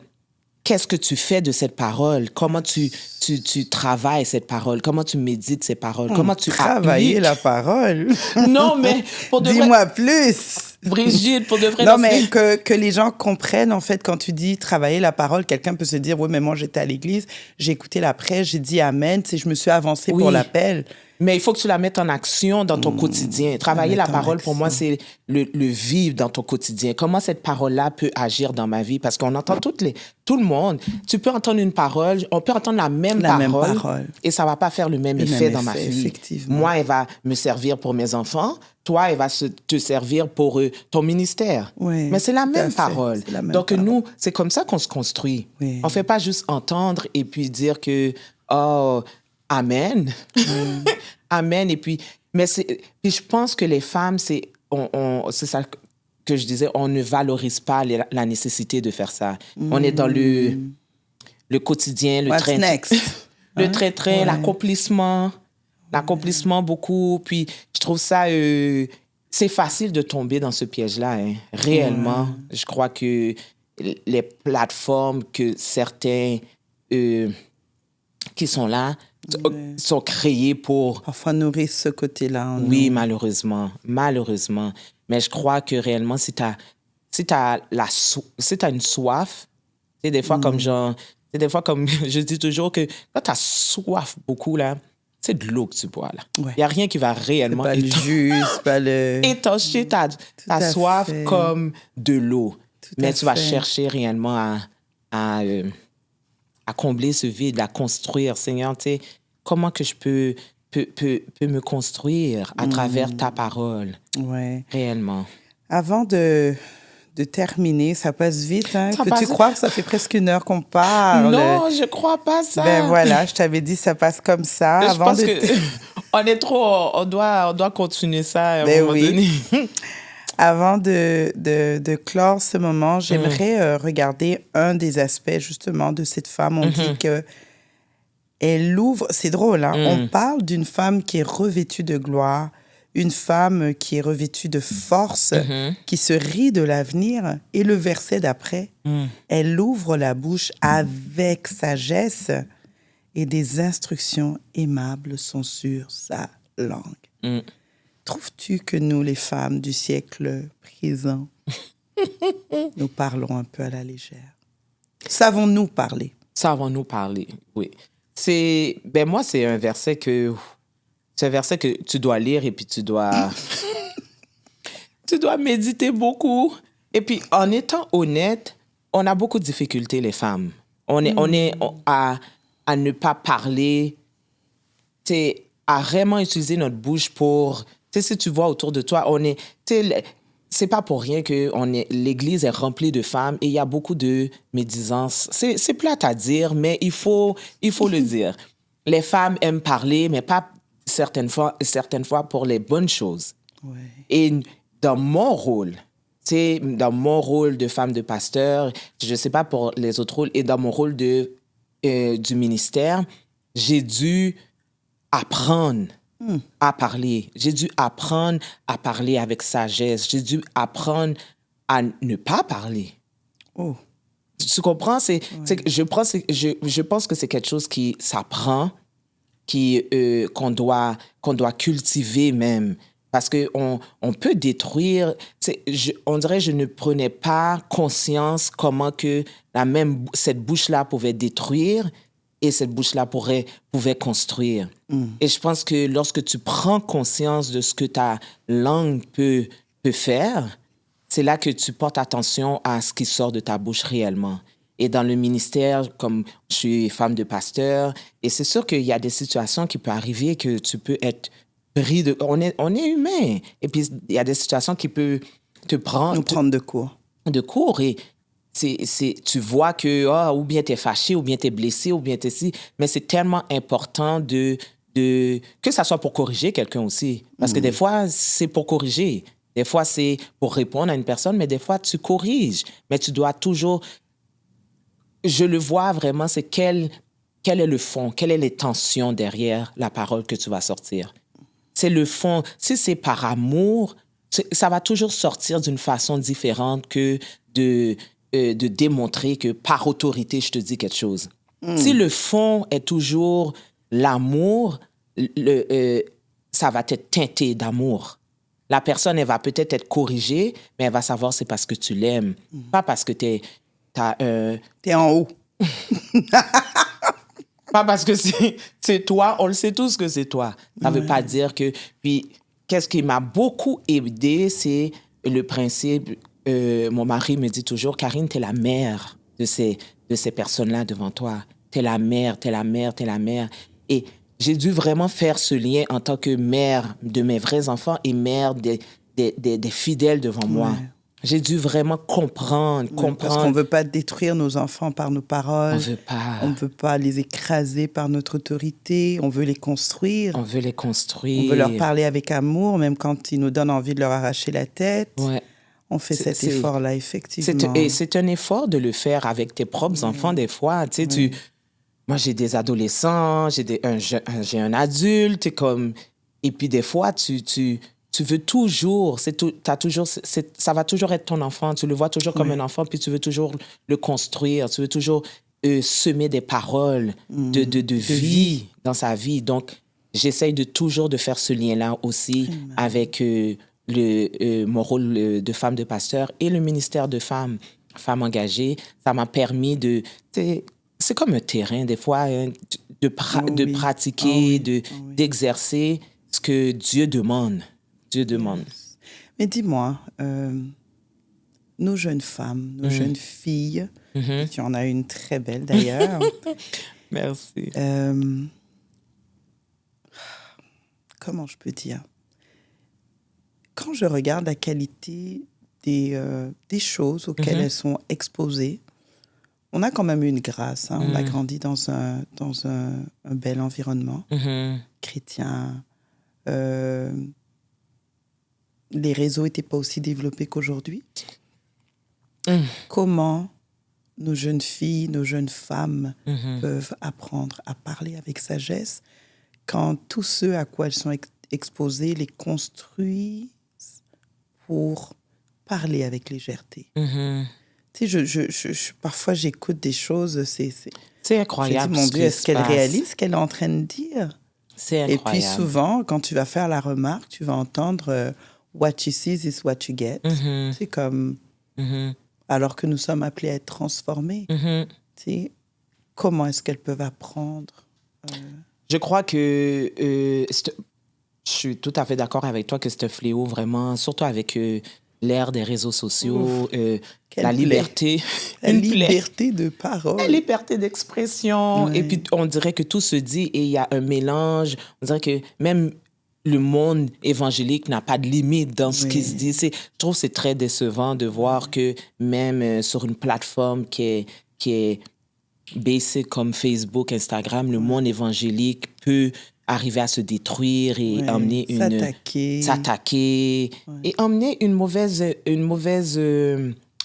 Qu'est-ce que tu fais de cette parole? Comment tu travailles cette parole? Comment tu médites ces paroles? Comment tu travailler la parole? Non, mais pour de vrai... Dis-moi plus! Brigitte, pour de vrai... Non, mais que les gens comprennent, en fait, quand tu dis travailler la parole, quelqu'un peut se dire, oui, mais moi, j'étais à l'église, j'ai écouté la prêche, j'ai dit amen, tu sais, je me suis avancée pour l'appel. Mais il faut que tu la mettes en action dans ton quotidien. Travailler la parole, pour moi, c'est le vivre dans ton quotidien. Comment cette parole-là peut agir dans ma vie? Parce qu'on entend tout le monde. Tu peux entendre une parole, on peut entendre la même parole et ça ne va pas faire le même effet dans ma vie. Moi, elle va me servir pour mes enfants. Toi, elle va te servir pour ton ministère. Oui, mais c'est la même parole. Donc, nous, c'est comme ça qu'on se construit. Oui. On ne fait pas juste entendre et puis dire que, oh, amen. Amen. Et puis, puis je pense que les femmes, c'est ça que je disais, on ne valorise pas la nécessité de faire ça. On est dans le quotidien, le train-train, l'accomplissement beaucoup. Puis je trouve ça, c'est facile de tomber dans ce piège-là, hein. Réellement. Je crois que les plateformes que certains qui sont là sont créés pour... Parfois nourrir ce côté-là. Oui, malheureusement. Mais je crois que réellement, si t'as une soif, c'est des fois comme je dis toujours que quand t'as soif beaucoup, là, c'est de l'eau que tu bois, là. Ouais. Il n'y a rien qui va réellement Pas le jus, c'est pas le... étancher ta à soif fait. comme de l'eau. Tout Mais à tu vas fait. chercher réellement à combler ce vide, à construire. Seigneur, tu sais, comment que je peux me construire à travers ta parole, Ouais. réellement. Avant de terminer, ça passe vite, hein? Ça Peux-tu passe- croire que ça fait presque 1 heure qu'on parle? Non, je crois pas ça. Ben voilà, je t'avais dit, ça passe comme ça. Je Avant pense de que on est trop, on doit continuer ça à un Ben moment oui. donné. Avant de clore ce moment, j'aimerais regarder un des aspects justement de cette femme. On dit que elle ouvre, c'est drôle, hein? On parle d'une femme qui est revêtue de gloire, une femme qui est revêtue de force, qui se rit de l'avenir. Et le verset d'après, elle ouvre la bouche avec sagesse et des instructions aimables sont sur sa langue. Trouves-tu que nous, les femmes du siècle présent, nous parlons un peu à la légère? Savons-nous parler? Savons-nous parler, oui. Moi, c'est un verset que tu dois lire et puis tu dois méditer beaucoup. Et puis, en étant honnête, on a beaucoup de difficultés, les femmes. On est à ne pas parler, à vraiment utiliser notre bouche pour... si tu vois autour de toi, c'est pas pour rien que l'Église est remplie de femmes et il y a beaucoup de médisance. C'est plate à dire, mais il faut le dire. Les femmes aiment parler, mais pas certaines fois pour les bonnes choses. Ouais. Et dans mon rôle de femme de pasteur, je ne sais pas pour les autres rôles, et dans mon rôle du ministère, j'ai dû apprendre à parler. J'ai dû apprendre à parler avec sagesse. J'ai dû apprendre à ne pas parler. Oh. Tu comprends? Je pense que c'est quelque chose qui s'apprend, qu'on doit cultiver même. Parce qu'on peut détruire... on dirait que je ne prenais pas conscience comment que cette bouche-là pouvait détruire et cette bouche-là pouvait construire. Et je pense que lorsque tu prends conscience de ce que ta langue peut faire, c'est là que tu portes attention à ce qui sort de ta bouche réellement. Et dans le ministère, comme je suis femme de pasteur, et c'est sûr qu'il y a des situations qui peuvent arriver que tu peux être pris de... On est humain. Et puis, il y a des situations qui peuvent te prendre... Nous prendre de court. De court. Et tu vois que ou bien tu es fâché, ou bien tu es blessé, ou bien tu es si... Mais c'est tellement important que ça soit pour corriger quelqu'un aussi. Parce que des fois, c'est pour corriger. Des fois, c'est pour répondre à une personne, mais des fois, tu corriges. Mais tu dois toujours... Je le vois vraiment, c'est quel est le fond, quelle est l'intention derrière la parole que tu vas sortir. C'est le fond. Si c'est par amour, ça va toujours sortir d'une façon différente que de démontrer que par autorité, je te dis quelque chose. Si le fond est toujours l'amour, ça va être teinté d'amour. La personne, elle va peut-être être corrigée, mais elle va savoir c'est parce que tu l'aimes, pas parce que t'es en haut. Pas parce que c'est toi, on le sait tous que c'est toi. Ça veut pas dire que... Puis, qu'est-ce qui m'a beaucoup aidé, c'est le principe... mon mari me dit toujours, Karine, t'es la mère de ces personnes-là devant toi. T'es la mère, t'es la mère, t'es la mère. Et j'ai dû vraiment faire ce lien en tant que mère de mes vrais enfants et mère des fidèles devant moi. J'ai dû vraiment comprendre. Parce qu'on ne veut pas détruire nos enfants par nos paroles. On veut pas. On ne veut pas les écraser par notre autorité. On veut les construire. On veut les construire. On veut leur parler avec amour, même quand ils nous donnent envie de leur arracher la tête. Ouais. On fait cet effort-là, effectivement. Et c'est un effort de le faire avec tes propres enfants, des fois. Tu sais, moi, j'ai des adolescents, j'ai un adulte, et puis des fois, tu veux toujours, ça va toujours être ton enfant, tu le vois toujours comme un enfant, puis tu veux toujours le construire, tu veux toujours semer des paroles de vie dans sa vie. Donc, j'essaye toujours de faire ce lien-là aussi avec mon rôle de femme de pasteur et le ministère de femmes engagées. Ça m'a permis c'est comme un terrain, des fois, de de oui. pratiquer, Oui. d'exercer ce que Dieu demande. Dieu demande. Yes. Mais dis-moi, nos jeunes femmes, nos jeunes filles, et tu en as une très belle d'ailleurs, Merci. comment je peux dire? Quand je regarde la qualité des choses auxquelles elles sont exposées, on a quand même une grâce. Hein? On a grandi dans un bel environnement chrétien. Les réseaux n'étaient pas aussi développés qu'aujourd'hui. Comment nos jeunes filles, nos jeunes femmes peuvent apprendre à parler avec sagesse quand tous ceux à quoi elles sont exposés les construisent pour parler avec légèreté. Tu sais, parfois j'écoute des choses, C'est incroyable. Je me dis, mon ce Dieu, qui est-ce se qu'elle passe. réalise ce qu'elle est en train de dire? C'est Et puis incroyable. souvent, quand tu vas faire la remarque, tu vas entendre what you see is what you get. C'est comme, alors que nous sommes appelés à être transformés. Tu sais, comment est-ce qu'elles peuvent apprendre? Je crois que je suis tout à fait d'accord avec toi que c'est un fléau vraiment, surtout avec l'ère des réseaux sociaux, Quelle la plaie. liberté. La Une plaie. liberté de parole. La liberté d'expression. Ouais. Et puis, on dirait que tout se dit et il y a un mélange. On dirait que même le monde évangélique n'a pas de limite dans ce qui se dit. Je trouve que c'est très décevant de voir que même sur une plateforme qui est basic comme Facebook, Instagram, le monde évangélique peut arriver à se détruire et emmener s'attaquer et emmener une mauvaise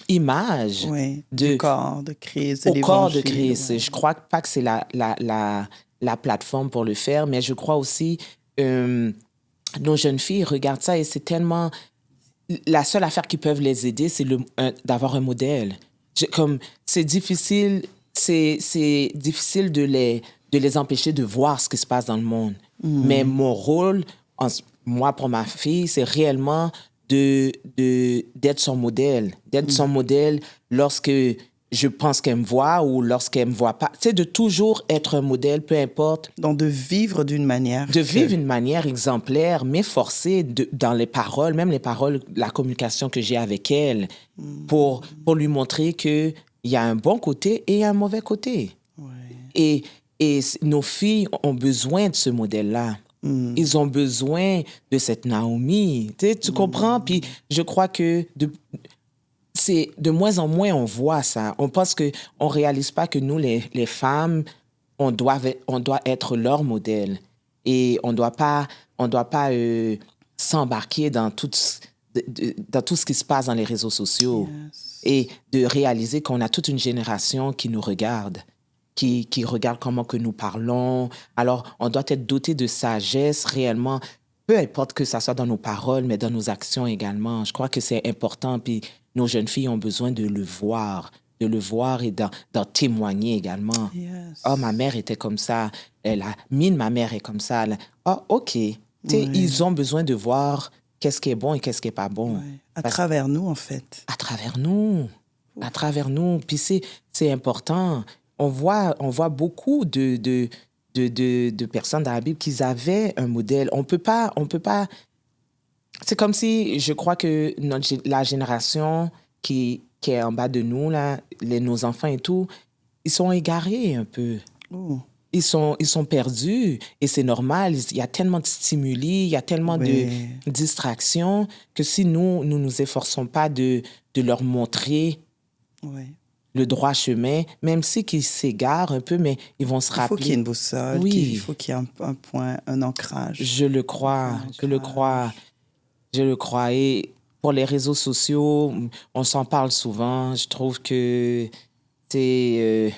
image du corps de Christ, au corps de Christ. Je crois pas que c'est la plateforme pour le faire, mais je crois aussi nos jeunes filles regardent ça et c'est tellement la seule affaire qui peuvent les aider, c'est d'avoir un modèle. C'est difficile de les empêcher de voir ce qui se passe dans le monde. Mais mon rôle, moi, pour ma fille, c'est réellement d'être son modèle. D'être son modèle lorsque je pense qu'elle me voit ou lorsqu'elle me voit pas. C'est de toujours être un modèle, peu importe. Donc, de vivre d'une manière. Vivre d'une manière exemplaire, m'efforcer dans les paroles, même les paroles, la communication que j'ai avec elle, pour lui montrer qu'il y a un bon côté et un mauvais côté. Et nos filles ont besoin de ce modèle-là. Ils ont besoin de cette Naomi. Tu comprends? Puis je crois que de moins en moins, on voit ça. On pense qu'on ne réalise pas que nous, les femmes, on doit être leur modèle. Et on ne doit pas s'embarquer dans tout ce qui se passe dans les réseaux sociaux. Et de réaliser qu'on a toute une génération qui nous regarde, qui regarde comment que nous parlons. Alors, on doit être doté de sagesse réellement, peu importe que ça soit dans nos paroles, mais dans nos actions également. Je crois que c'est important. Puis nos jeunes filles ont besoin de le voir et d'en témoigner également. Oh, ma mère était comme ça. La mine, ma mère est comme ça. Oh, OK. Ils ont besoin de voir qu'est-ce qui est bon et qu'est-ce qui n'est pas bon. À travers nous, en fait. À travers nous. À travers nous. Puis c'est important. On voit beaucoup de personnes dans la Bible qui avaient un modèle. On peut pas... C'est comme si, je crois que la génération qui est en bas de nous, là, nos enfants et tout, ils sont égarés un peu. Ils sont perdus et c'est normal. Il y a tellement de stimuli, il y a tellement de distractions que si nous nous efforçons pas de leur montrer le droit chemin, même si qu'ils s'égarent un peu, mais ils vont se rappeler. Il faut qu'il y ait une boussole, il faut qu'il y ait un point, un ancrage. Je le crois. Et pour les réseaux sociaux, on s'en parle souvent. Je trouve que c'est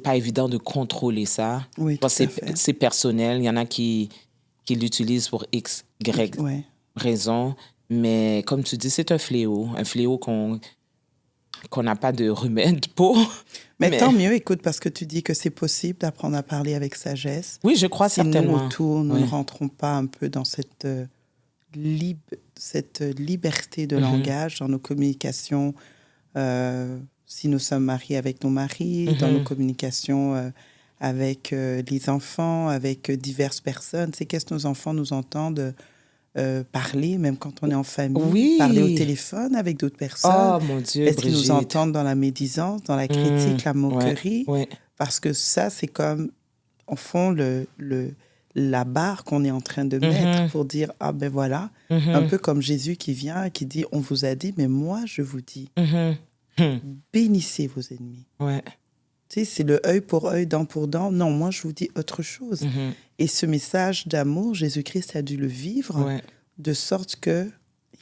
pas évident de contrôler ça. Oui, tout à fait. C'est personnel. Il y en a qui l'utilisent pour X, Y raison. Mais comme tu dis, c'est un fléau qu'on n'a pas de remède pour. Mais tant mieux, écoute, parce que tu dis que c'est possible d'apprendre à parler avec sagesse. Oui, je crois certainement. Si nous, autour, nous ne rentrons pas un peu dans cette liberté de langage, dans nos communications, si nous sommes mariés avec nos maris, dans nos communications avec les enfants, avec diverses personnes. Tu sais, qu'est-ce que nos enfants nous entendent parler, même quand on est en famille, Oui. parler au téléphone avec d'autres personnes. Oh, mon Dieu, Est-ce qu'ils nous Brigitte. entendent dans la médisance, dans la critique, la moquerie? Ouais. Parce que ça, c'est comme, au fond, la barre qu'on est en train de mettre pour dire, ah ben voilà, un peu comme Jésus qui vient et qui dit, on vous a dit, mais moi, je vous dis, bénissez vos ennemis. Ouais. Tu sais, c'est le œil pour œil, dent pour dent. Non, moi, je vous dis autre chose. Et ce message d'amour, Jésus-Christ a dû le vivre de sorte que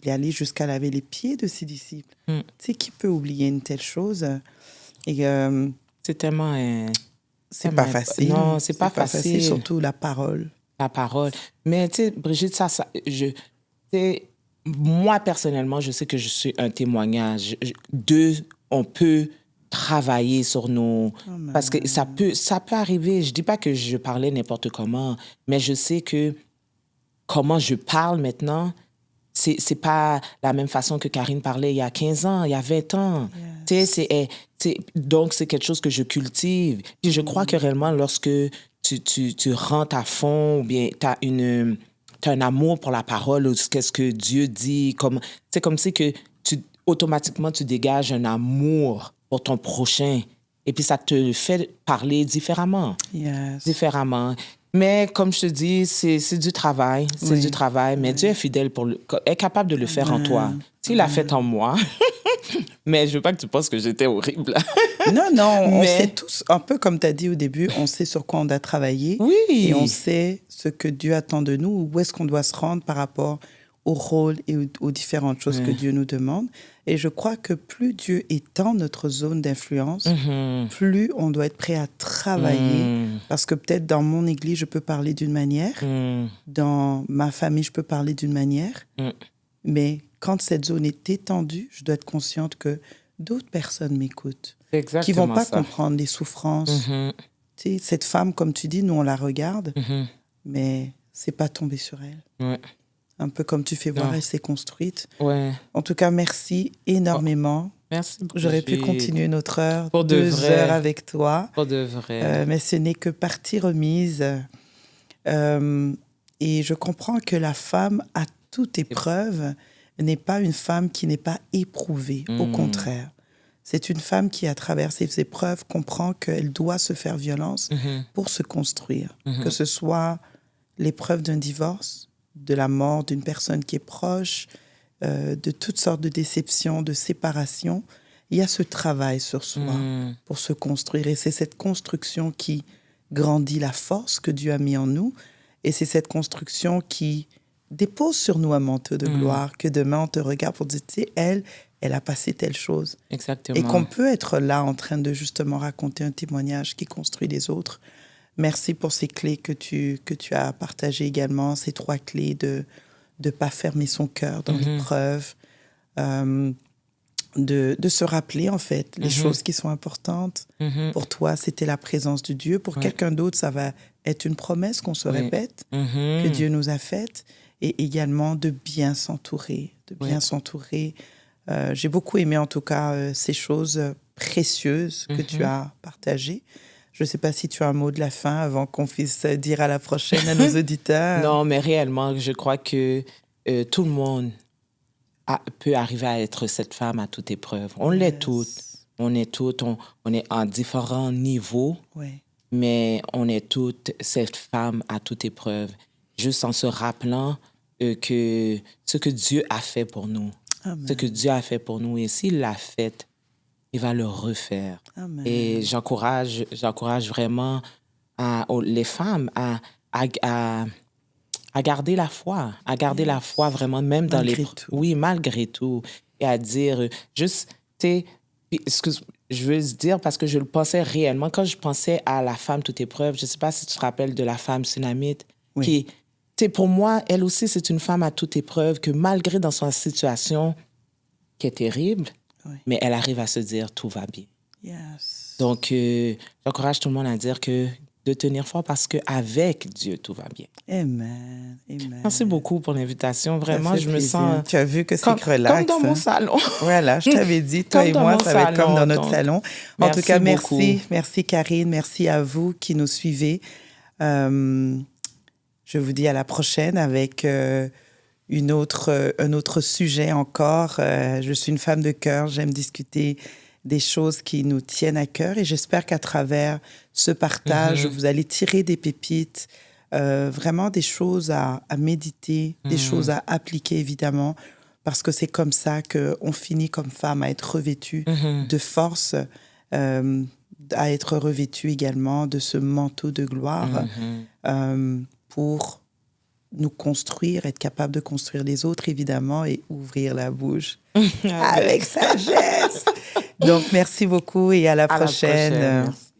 il est allé jusqu'à laver les pieds de ses disciples. Tu sais, qui peut oublier une telle chose? Et c'est tellement... c'est pas facile. Non, c'est pas facile. Surtout la parole. La parole. Mais tu sais, Brigitte, moi, personnellement, je sais que je suis un témoignage. On peut travailler sur nos... Parce que ça peut arriver. Je dis pas que je parlais n'importe comment, mais je sais que comment je parle maintenant, c'est pas la même façon que Karine parlait il y a 15 ans, il y a 20 ans. Yes. Donc, c'est quelque chose que je cultive. Et je crois que réellement, lorsque tu rentres à fond, ou bien tu as un amour pour la parole, ou qu'est-ce que Dieu dit, c'est comme si que automatiquement, tu dégages un amour pour ton prochain. Et puis, ça te fait parler différemment. Yes. Différemment. Mais comme je te dis, c'est du travail. C'est du travail. Mais Dieu est fidèle est capable de le faire en toi. S'il l'a fait en moi. Mais je veux pas que tu penses que j'étais horrible. Non, on sait tous, un peu comme tu as dit au début, on sait sur quoi on doit travailler. Oui. Et on sait ce que Dieu attend de nous, où est-ce qu'on doit se rendre par rapport au rôle et aux différentes choses que Dieu nous demande. Et je crois que plus Dieu étend notre zone d'influence, plus on doit être prêt à travailler. Parce que peut-être dans mon église, je peux parler d'une manière. Dans ma famille, je peux parler d'une manière. Mais quand cette zone est étendue, je dois être consciente que d'autres personnes m'écoutent. Qui ne vont pas comprendre les souffrances. Tu sais, cette femme, comme tu dis, nous, on la regarde, mais ce n'est pas tombé sur elle. Un peu comme tu fais voir, elle s'est construite. En tout cas, merci énormément. Merci beaucoup. J'aurais pu continuer notre heure, pour 2 heures avec toi. Pour de vrai. Mais ce n'est que partie remise. Et je comprends que la femme, à toute épreuve, n'est pas une femme qui n'est pas éprouvée. Au contraire. C'est une femme qui, à travers ses épreuves, comprend qu'elle doit se faire violence pour se construire. Que ce soit l'épreuve d'un divorce, de la mort d'une personne qui est proche, de toutes sortes de déceptions, de séparations. Il y a ce travail sur soi pour se construire. Et c'est cette construction qui grandit la force que Dieu a mis en nous. Et c'est cette construction qui dépose sur nous un manteau de gloire, que demain on te regarde pour dire, tu sais, elle a passé telle chose. Exactement. Et qu'on peut être là en train de justement raconter un témoignage qui construit les autres. Merci pour ces clés que tu as partagées également, ces 3 clés de ne pas fermer son cœur dans l'épreuve, de se rappeler en fait les choses qui sont importantes. Pour toi, c'était la présence de Dieu. Pour quelqu'un d'autre, ça va être une promesse qu'on se répète, que Dieu nous a faite. Et également de bien s'entourer, J'ai beaucoup aimé en tout cas ces choses précieuses que tu as partagées. Je ne sais pas si tu as un mot de la fin avant qu'on puisse dire à la prochaine à nos auditeurs. Non, mais réellement, je crois que tout le monde peut arriver à être cette femme à toute épreuve. On l'est toutes. On est toutes. On est en différents niveaux, mais on est toutes cette femme à toute épreuve. Juste en se rappelant que ce que Dieu a fait pour nous, ce que Dieu a fait pour nous, et s'il l'a fait, il va le refaire. Amen. Et j'encourage vraiment les femmes à garder la foi, la foi vraiment, même dans les... Malgré tout. Oui, malgré tout. Et à dire, juste, tu sais, je veux dire parce que je le pensais réellement. Quand je pensais à la femme toute épreuve, je ne sais pas si tu te rappelles de la femme sunamite, qui, tu sais, pour moi, elle aussi, c'est une femme à toute épreuve que malgré dans sa situation qui est terrible, mais elle arrive à se dire tout va bien. Yes. Donc, j'encourage tout le monde à dire que de tenir fort parce qu'avec Dieu, tout va bien. Amen. Amen. Merci beaucoup pour l'invitation. Ça Vraiment, fait je me plaisir. sens Tu as vu que c'est comme relax. dans mon hein? salon. Voilà, je t'avais dit, toi Comme et dans moi, mon ça va être comme salon, dans notre donc, salon. En merci tout cas, beaucoup. merci. Merci Karine. Merci à vous qui nous suivez. Je vous dis à la prochaine avec un autre sujet encore. Je suis une femme de cœur. J'aime discuter des choses qui nous tiennent à cœur et j'espère qu'à travers ce partage, vous allez tirer des pépites, vraiment des choses à méditer, des choses à appliquer évidemment, parce que c'est comme ça qu'on finit comme femme à être revêtue de force, à être revêtue également de ce manteau de gloire pour nous construire, être capable de construire les autres, évidemment, et ouvrir la bouche avec sagesse. Donc, merci beaucoup et à la prochaine. Merci.